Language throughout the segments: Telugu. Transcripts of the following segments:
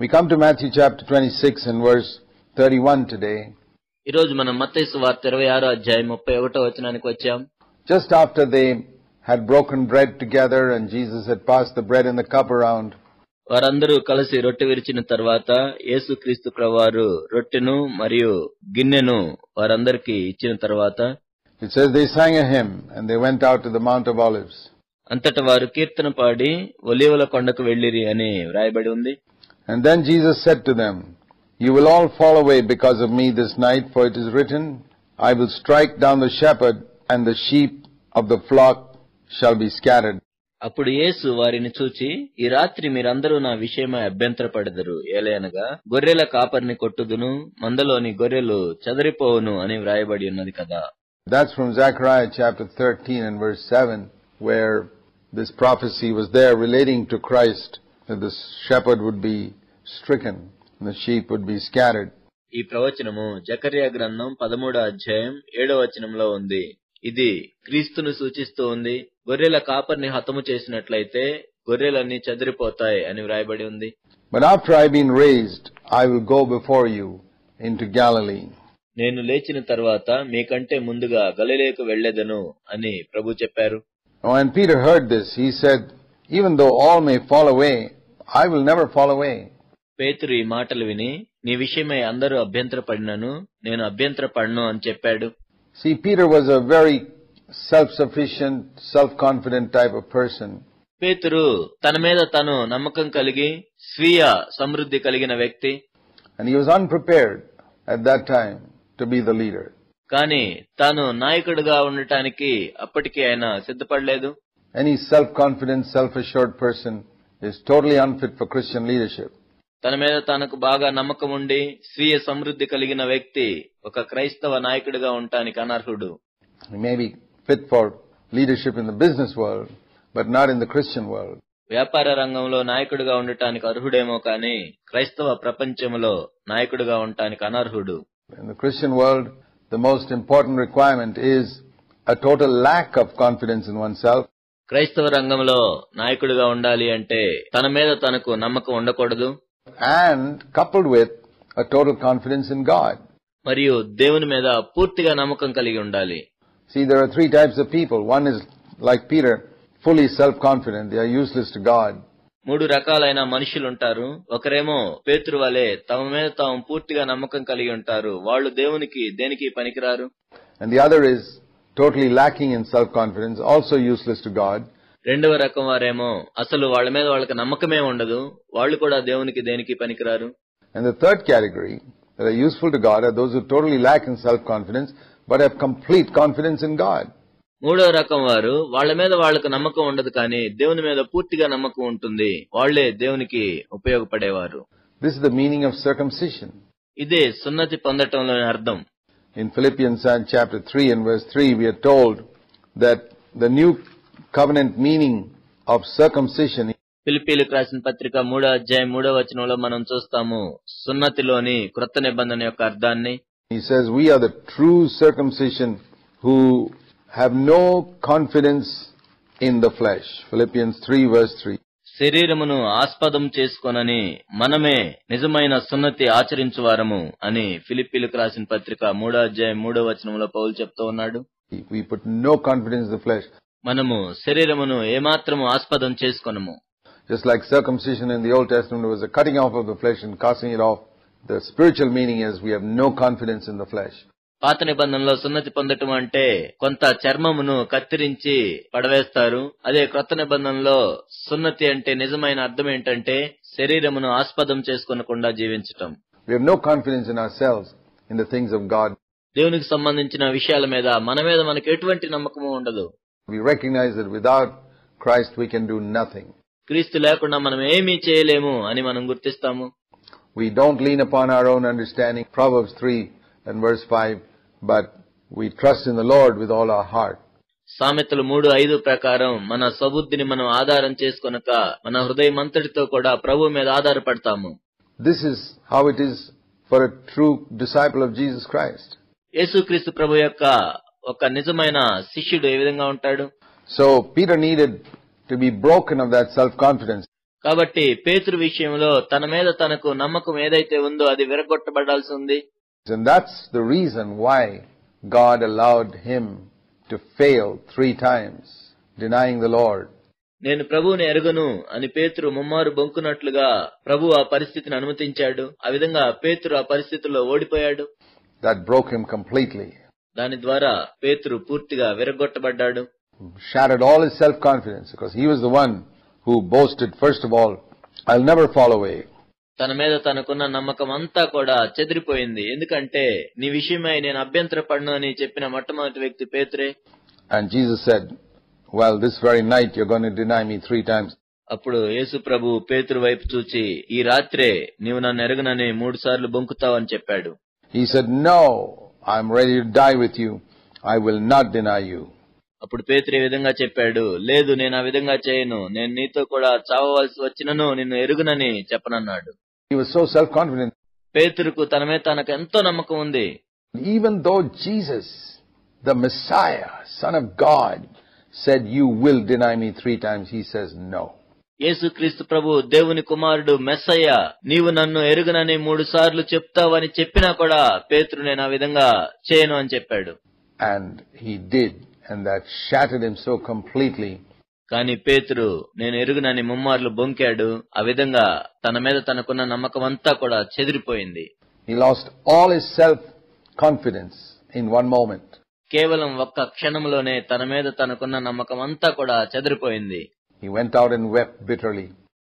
We come to Matthew chapter 26 and verse 31 today. ఈ రోజు మనం మత్తయి సువార్త 26వ అధ్యాయం 31వ వచనానికి వచ్చాం. Just after they had broken bread together and Jesus had passed the bread and the cup around. వారందరూ కలిసి రొట్టె విరిచిన తర్వాత యేసుక్రీస్తు ప్రభువారు రొట్టెను మరియు గిన్నెను వారందరికీ ఇచ్చిన తర్వాత It says they sang a hymn and they went out to the Mount of Olives. అంతట వారు కీర్తన పాడి ఒలీవల కొండకు వెళ్ళిరి అని వ్రాయబడి ఉంది. And then Jesus said to them, "You will all fall away because of me this night, for it is written, I will strike down the shepherd, and the sheep of the flock shall be scattered." అప్పుడు యేసు వారిని చూచి, ఈ రాత్రి మీరందరూ నా విషయమై అభ్యంతరపడెదరు, ఏలయనగా గొర్రెల కాపరిని కొట్టుదును, మందలోని గొర్రెలు చెదరిపోవును అని వ్రాయబడి ఉన్నది కదా. That's from Zechariah chapter 13 and verse 7, where this prophecy was there relating to Christ, that the shepherd would be stricken and the sheep would be scattered. ఈ ప్రవచనము జకర్యా గ్రంథం 13వ అధ్యాయం 7వ వచనంలో ఉంది. ఇది క్రీస్తును సూచిస్తూ ఉంది. గొర్రెల కాపర్ని హతము చేసినట్లయితే గొర్రెలన్నీ చెదిరిపోతాయి అని వ్రాయబడి ఉంది. But after I have been raised, I will go before you into Galilee. నేను లేచిన తర్వాత మీకంటే ముందుగా గలిలయకు వెళ్లేదను అని ప్రభు చెప్పారు. When Peter heard this, he said, "Even though all may fall away, I will never fall away." పేతురు ఈ మాటలు విని, నీ విషయమై అందరూ అభ్యంతరపడినను నేను అభ్యంతరపడను అని చెప్పాడు. See, Peter was a very self-sufficient, self-confident type of person. పేతురు తన మీద తను నమ్మకం కలిగి స్వీయ సమృద్ధి కలిగిన వ్యక్తి. And he was unprepared at that time to be the leader. కానీ తాను నాయకుడిగా ఉండటానికి అప్పటికి ఆయన సిద్ధపడలేదు. Any self-confident, self-assured person is totally unfit for Christian leadership. తన మీద తనకు బాగా నమ్మకం ఉండి స్వీయ సమృద్ధి కలిగిన వ్యక్తి ఒక క్రైస్తవ నాయకుడిగా ఉండటానికి అనర్హుడు. He may be fit for leadership in the business world, but not in the Christian world. వ్యాపార రంగంలో నాయకుడిగా ఉండటానికి అర్హుడేమో కానీ క్రైస్తవ ప్రపంచంలో నాయకుడిగా ఉండటానికి అనర్హుడు. In the Christian world, the most important requirement is a total lack of confidence in oneself. క్రైస్తవ రంగంలో నాయకుడిగా ఉండాలి అంటే తన మీద తనకు నమ్మకం ఉండకూడదు. And coupled with a total confidence in God. మరియు దేవుని మీద పూర్తిగా నమ్మకం కలిగి ఉండాలి. See, there are three types of people. One is like Peter, fully self-confident. They are useless to God. మూడు రకాలైన మనుషులుంటారు. ఒకరేమో పేతురు వలె తమ మీద తాము పూర్తిగా నమ్మకం కలిగి ఉంటారు. వాళ్ళు దేవునికి దేనికి పనికిరారు. And the other is totally lacking in self-confidence, also useless to God. రెండవ రకం వారేమో అసలు వాళ్ళ మీద వాళ్ళకి నమ్మకమే ఉండదు. వాళ్ళు కూడా దేవునికి దేనికి పనికిరారు. And the third category that are useful to God are those who totally lack in self-confidence but have complete confidence in God. మూడవ రకం వారు వాళ్ళ మీద వాళ్ళకు నమ్మకం ఉండదు కానీ దేవుని మీద పూర్తిగా నమ్మకం ఉంటుంది. వాళ్లే దేవునికి ఉపయోగపడేవారు. This is the meaning of circumcision. ఇదే సున్నతి పొందటంలోని అర్థం. In Philippians chapter 3 and verse 3 we are told that the new covenant meaning of circumcision. ఫిలిప్పీలకు రాసిన పత్రిక 3వ అధ్యాయం 3వ వచనంలో మనం చూస్తాము సున్నతిలోని క్రొత్త నిబంధన యొక్క అర్థాన్ని. He says we are the true circumcision who have no confidence in the flesh. Philippians 3 verse 3. శరీరమును ఆస్పదం చేసుకొనని మనమే నిజమైన సున్నతి ఆచరించువారము అని ఫిలిప్పీలకు రాసిన పత్రిక 3వ అధ్యాయం 3వ వచనంలో పౌలు చెప్తూ ఉన్నాడు. We put no confidence in the flesh. మనము శరీరమును ఏమాత్రము ఆస్పదం చేసుకొనము. Just like circumcision in the Old Testament was a cutting off of the flesh and casting it off, the spiritual meaning is we have no confidence in the flesh. పాత నిబంధనలో సున్నతి పొందటం అంటే కొంత చర్మమును కత్తిరించి పడవేస్తారు. అదే క్రొత్త నిబంధనలో సున్నతి అంటే నిజమైన అర్థం ఏంటంటే శరీరమును ఆస్పదం చేసుకొనకుండా జీవించటం. We have no confidence in ourselves in the things of God. దేవునికి సంబంధించిన విషయాల మీద మన మీద మనకు ఎటువంటి నమ్మకము ఉండదు. We recognize that without Christ we can do nothing. క్రీస్తు లేకుండా మనం ఏమీ చేయలేము అని మనం గుర్తిస్తాము. We don't lean upon our own understanding. Proverbs 3 and verse 5, but we trust in the Lord with all our heart. సామెతలు 3:5 ప్రకారం మన స్వబుద్ధిని మనం ఆధారం చేసుకొనక మన హృదయమంతటితో కూడా ప్రభువు మీద ఆధారపడతాము. This is how it is for a true disciple of Jesus Christ. యేసుక్రీస్తు ప్రభు యొక్క ఒక నిజమైన శిష్యుడు ఏ విధంగా ఉంటాడు? So Peter needed to be broken of that self-confidence. కాబట్టి పేతురు విషయంలో తన మీద తనకు నమ్మకం ఏదైతే ఉందో అది విరగొట్టబడాల్సి ఉంది. And that's the reason why God allowed him to fail 3 times, denying the Lord. నేను ప్రభువుని ఎరుగను అని పేతురు ముమ్మారు బొంకునట్లుగా ప్రభు ఆ పరిస్థితిని అనుమతించాడు. ఆ విధంగా పేతురు ఆ పరిస్థితిలో ఓడిపోయాడు. That broke him completely. దాని ద్వారా పేతురు పూర్తిగా విరగొట్టబడ్డాడు. Shattered all his self-confidence because he was the one who boasted, first of all, I'll never fall away. తన మీద తనకున్న నమ్మకం అంతా కూడా చెదిరిపోయింది. ఎందుకంటే నీ విషయమై నేను అభ్యంతరపడను అని చెప్పిన మొట్టమొదటి వ్యక్తి పేతురే. And Jesus said, well, this very night you're going to deny me 3 times. అప్పుడు యేసు ప్రభు పేతురు వైపు చూచి ఈ రాత్రే నీవు నన్ను ఎరగనని 3 సార్లు బొంకుతావు అని చెప్పాడు. He said, no, I'm ready to die with you. I will not deny you. అప్పుడు పేతురు ఈ విధంగా చెప్పాడు, లేదు నేను ఆ విధంగా చేయను, నేను నీతో కూడా చావవలసి వచ్చినను నిన్ను ఎరుగునని చెప్పనన్నాడు. He was so self-confident. పేతురుకు తన మీద తనకు ఎంతో నమ్మకం ఉంది. Even though Jesus, the Messiah, Son of God, said you will deny me 3 times, he says no. యేసుక్రీస్తు ప్రభు దేవుని కుమారుడు మెస్సయ్య నీవు నన్ను ఎరుగునని 3 సార్లు చెప్తావని చెప్పినా కూడా పేతురు నేను ఆ విధంగా చేయను అని చెప్పాడు. And he did, and that shattered him so completely. కానీ పేతురు నేను ఎరుగునని ముమ్మార్లు బొంకాడు. ఆ విధంగా తన మీద తనకున్న నమ్మకం అంతా కూడా చెదిరిపోయింది. He lost all his self-confidence in one moment. కేవలం ఒక్క క్షణంలోనే తన మీద తనకున్న నమ్మకం అంతా కూడా చెదిరిపోయింది. He went out and wept bitterly.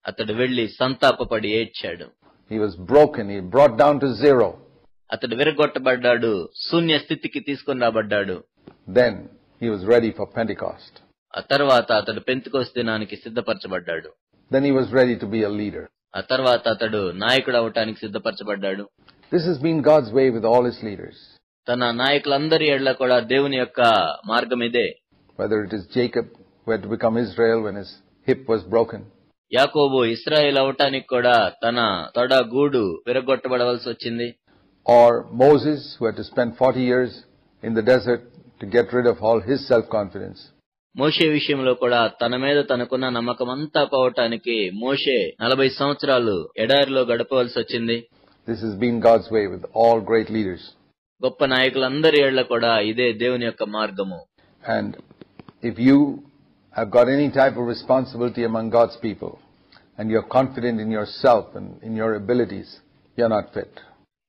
అతడు వెళ్లి సంతాపపడి ఏడ్చాడు. He was broken. He brought down to 0. అతడు విరగొట్టబడ్డాడు, శూన్య స్థితికి తీసుకుని రాబడ్డాడు. Then he was ready for Pentecost. ఆ తర్వాత అతడు పెంతెకొస్తు దినానికి సిద్ధపరచబడ్డాడు. Then he was ready to be a leader. ఆ తర్వాత అతడు నాయకుడు అవటానికి సిద్ధపరచబడ్డాడు. This has been God's way with all his leaders. తన నాయకులందరి ఎడల కూడా దేవుని యొక్క మార్గం ఇదే. Whether it is Jacob, who had to become Israel when his hip was broken. యాకోబు ఇశ్రాయేలు అవటానికి కూడా తన తొడ గూడు విరగొట్టబడవలసి వచ్చింది. Or Moses, who had to spend 40 years in the desert to get rid of all his self-confidence. మోషే విషయంలో కూడా తన మీద తనకున్న నమ్మకం అంతా పోవటానికి మోషే 40 సంవత్సరాలు ఎడారిలో గడపవలసి వచ్చింది. This has been God's way with all great leaders. గొప్ప నాయకులందరి ఎడల కూడా ఇదే దేవుని యొక్క మార్గము. And if you have got any type of responsibility among God's people and you're confident in yourself and in your abilities, you're not fit.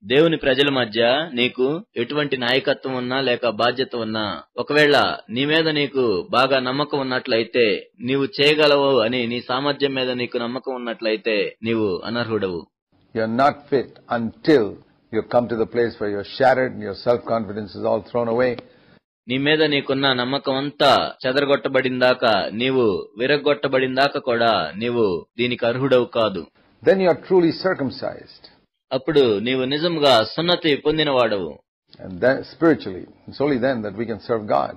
దేవుని ప్రజల మధ్య నీకు ఎటువంటి నాయకత్వం ఉన్నా లేక బాధ్యత ఉన్నా ఒకవేళ నీ మీద నీకు బాగా నమ్మకం ఉన్నట్లయితే నీవు చేయగలవు అని నీ సామర్థ్యం మీద నీకు నమ్మకం ఉన్నట్లయితే నీవు అనర్హుడవు. You're not fit until you come to the place where you're shattered and your self-confidence is all thrown away. నీ మీద నీకున్న నమ్మకం అంతా చెదరగొట్టబడిందాక నీవు విరగొట్టబడిందాక కూడా నీవు దీనికి అర్హుడవు కాదు. Then you're truly circumcised. అప్పుడు నీవు నిజంగా సున్నతి పొందినవాడవు. And then spiritually, it's only then that we can serve God.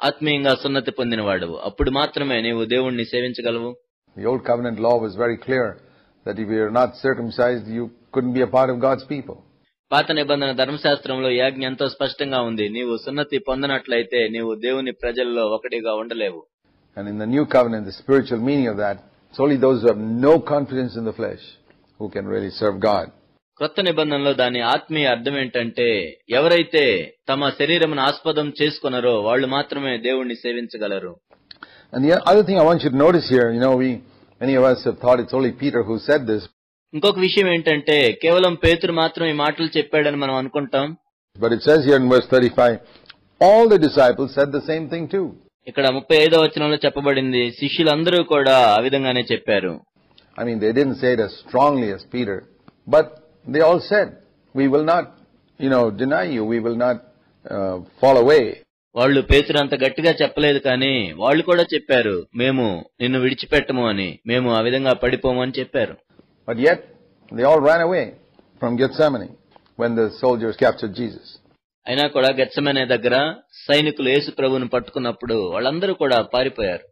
ఆత్మీయంగా సున్నతి పొందినవాడవు. అప్పుడు మాత్రమే నీవు దేవుణ్ణి సేవించగలవు. The old covenant law was very clear that if you are not circumcised, you couldn't be a part of God's people. పాత నిబంధన ధర్మశాస్త్రంలో ఈ ఆజ్ఞ ఎంతో స్పష్టంగా ఉంది. నీవు సున్నతి పొందనట్లయితే నీవు దేవుని ప్రజల్లో ఒకటిగా ఉండలేవు. And in the new covenant, the spiritual meaning of that, it's only those who have no confidence in the flesh who can really serve God. కొత్త నిబంధనలో దాని ఆత్మీయ అర్థం ఏంటంటే ఎవరైతే తమ శరీరమును ఆస్పదం చేసుకున్నారో వాళ్ళు మాత్రమే దేవుణ్ణి సేవించగలరు. And the other thing I want you to notice here, many of us have thought it's only Peter who said this. ఇంకొక విషయం ఏంటంటే కేవలం పేతురు మాత్రం ఈ మాటలు చెప్పాడని మనం అనుకుంటాం. But it says here in verse 35, all the disciples said the same thing too. ఇక్కడ 35వ వచనంలో చెప్పబడింది శిష్యులందరూ కూడా ఆ విధంగానే చెప్పారు. I mean, they didn't say it as strongly as Peter, but they all said, we will not, deny you, we will not fall away. వాళ్ళు పేతురు అంత గట్టిగా చెప్పలేదు కానీ వాళ్ళు కూడా చెప్పారు మేము నిన్ను విడిచిపెట్టము అని, మేము ఆ విధంగా పడిపోము అని చెప్పారు. But yet, they all ran away from Gethsemane when the soldiers captured Jesus. అయినా కూడా గెత్సెమనే దగ్గర సైనికులు యేసు ప్రభువును పట్టుకున్నప్పుడు వాళ్ళందరూ కూడా పారిపోయారు.